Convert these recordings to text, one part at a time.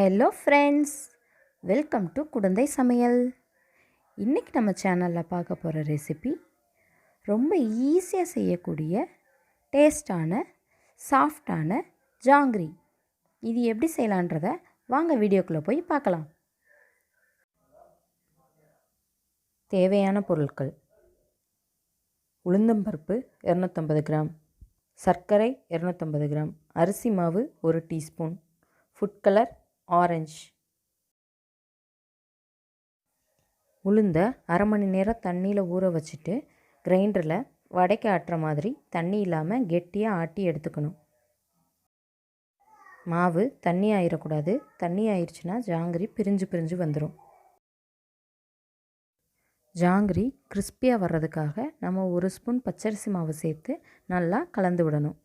Hello friends, welcome to Kudanthai சமையல். இன்றைக்கி நம்ம சேனலில் பார்க்க போகிற ரெசிபி ரொம்ப ஈஸியாக செய்யக்கூடிய டேஸ்டான சாஃப்டான ஜாங்கிரி. இது எப்படி செய்யலான்றதை வாங்க வீடியோக்குள்ளே போய் பார்க்கலாம். தேவையான பொருட்கள்: உளுந்தம்பருப்பு 250 கிராம், சர்க்கரை 250 கிராம், அரிசி மாவு 1 டீஸ்பூன், ஃபுட் கலர் ஆரஞ்சு. உளுந்த அரை மணி நேரம் தண்ணியில் ஊற வச்சுட்டு கிரைண்டரில் வடைக்கு ஆட்டுற மாதிரி தண்ணி இல்லாமல் கெட்டியாக ஆட்டி எடுத்துக்கணும். மாவு தண்ணி ஆயிடக்கூடாது. தண்ணி ஆயிடுச்சுன்னா ஜாங்கிரி பிரிஞ்சு வந்துடும். ஜாங்கிரி கிறிஸ்பியாக வர்றதுக்காக நம்ம 1 ஸ்பூன் பச்சரிசி மாவு சேர்த்து நல்லா கலந்து விடணும்.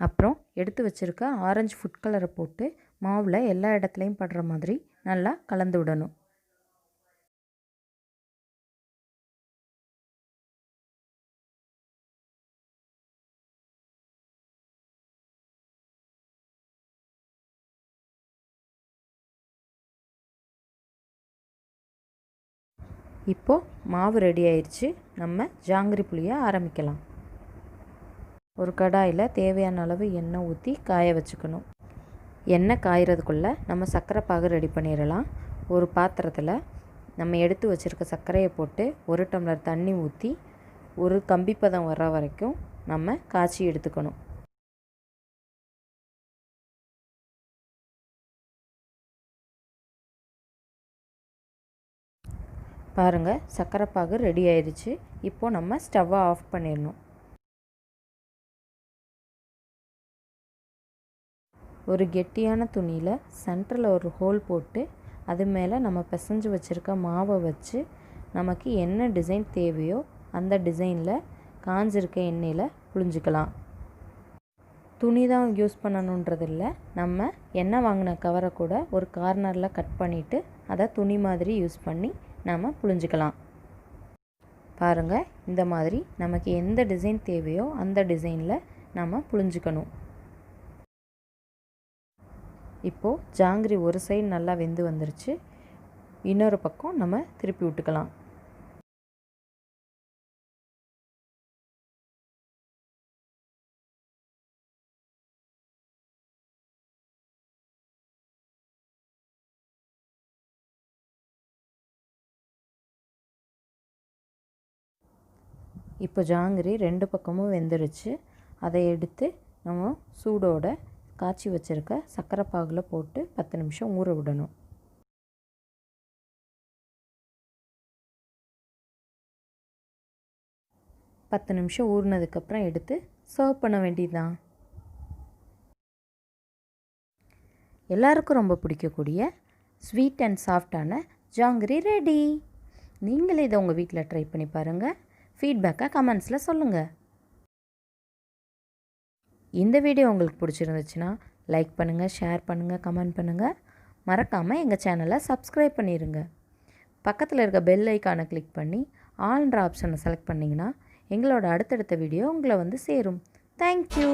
அப்புறம் எடுத்து வச்சுருக்க ஆரஞ்சு ஃபுட் கலரை போட்டு மாவில் எல்லா இடத்துலையும் படுற மாதிரி நல்லா கலந்து விடணும். இப்போது மாவு ரெடி ஆயிடுச்சு. நம்ம ஜாங்கிரி புளிய ஆரம்பிக்கலாம். ஒரு கடாயில் தேவையான அளவு எண்ணெய் ஊற்றி காய வச்சுக்கணும். எண்ணெய் காயறதுக்குள்ளே நம்ம சர்க்கரை பாகு ரெடி பண்ணிடலாம். ஒரு பாத்திரத்தில் நம்ம எடுத்து வச்சுருக்க சர்க்கரையை போட்டு 1 டம்ளர் தண்ணி ஊற்றி ஒரு கம்பிப்பதம் வர வரைக்கும் நம்ம காய்ச்சி எடுத்துக்கணும். பாருங்கள், சர்க்கரை பாகு ரெடி ஆயிடுச்சு. இப்போது நம்ம ஸ்டவ்வை ஆஃப் பண்ணிடணும். ஒரு கெட்டியான துணியில் சென்டரில் ஒரு ஹோல் போட்டு அது மேலே நம்ம பிசைஞ்சு வச்சுருக்க மாவை வச்சு நமக்கு என்ன டிசைன் தேவையோ அந்த டிசைனில் காஞ்சிருக்க எண்ணெயில் புழிஞ்சிக்கலாம். துணி தான் யூஸ் பண்ணணுன்றதில்ல. நம்ம எண்ணெய் வாங்கின கவரை கூட ஒரு கார்னரில் கட் பண்ணிவிட்டு அதை துணி மாதிரி யூஸ் பண்ணி நம்ம புழிஞ்சிக்கலாம். பாருங்கள், இந்த மாதிரி நமக்கு எந்த டிசைன் தேவையோ அந்த டிசைனில் நம்ம புழிஞ்சிக்கணும். இப்போது ஜாங்கிரி ஒரு சைடு நல்லா வெந்து வந்துருச்சு. இன்னொரு பக்கம் நம்ம திருப்பி விட்டுக்கலாம். இப்போ ஜாங்கிரி 2 பக்கமும் வெந்துருச்சு. அதை எடுத்து நம்ம சூடோட காய்ச்சி வச்சுருக்க சர்க்கரை பாகில் போட்டு 10 நிமிஷம் ஊற விடணும். பத்து நிமிஷம் ஊறினதுக்கப்புறம் எடுத்து சர்வ் பண்ண வேண்டியதுதான். எல்லாருக்கும் ரொம்ப பிடிக்கக்கூடிய ஸ்வீட் அண்ட் சாஃப்டான ஜாங்கிரி ரெடி. நீங்களே இதை உங்கள் வீட்டில் ட்ரை பண்ணி பாருங்கள். ஃபீட்பேக்கை கமெண்ட்ஸில் சொல்லுங்கள். இந்த வீடியோ உங்களுக்கு பிடிச்சிருந்துச்சுன்னா லைக் பண்ணுங்கள், ஷேர் பண்ணுங்கள், கமெண்ட் பண்ணுங்கள். மறக்காமல் எங்கள் சேனலை சப்ஸ்கிரைப் பண்ணிடுங்க. பக்கத்தில் இருக்க பெல் ஐக்கானை கிளிக் பண்ணி ஆல்ன்ற ஆப்ஷனை செலக்ட் பண்ணிங்கன்னா எங்களோட அடுத்தடுத்த வீடியோ உங்களை வந்து சேரும். தேங்க்யூ.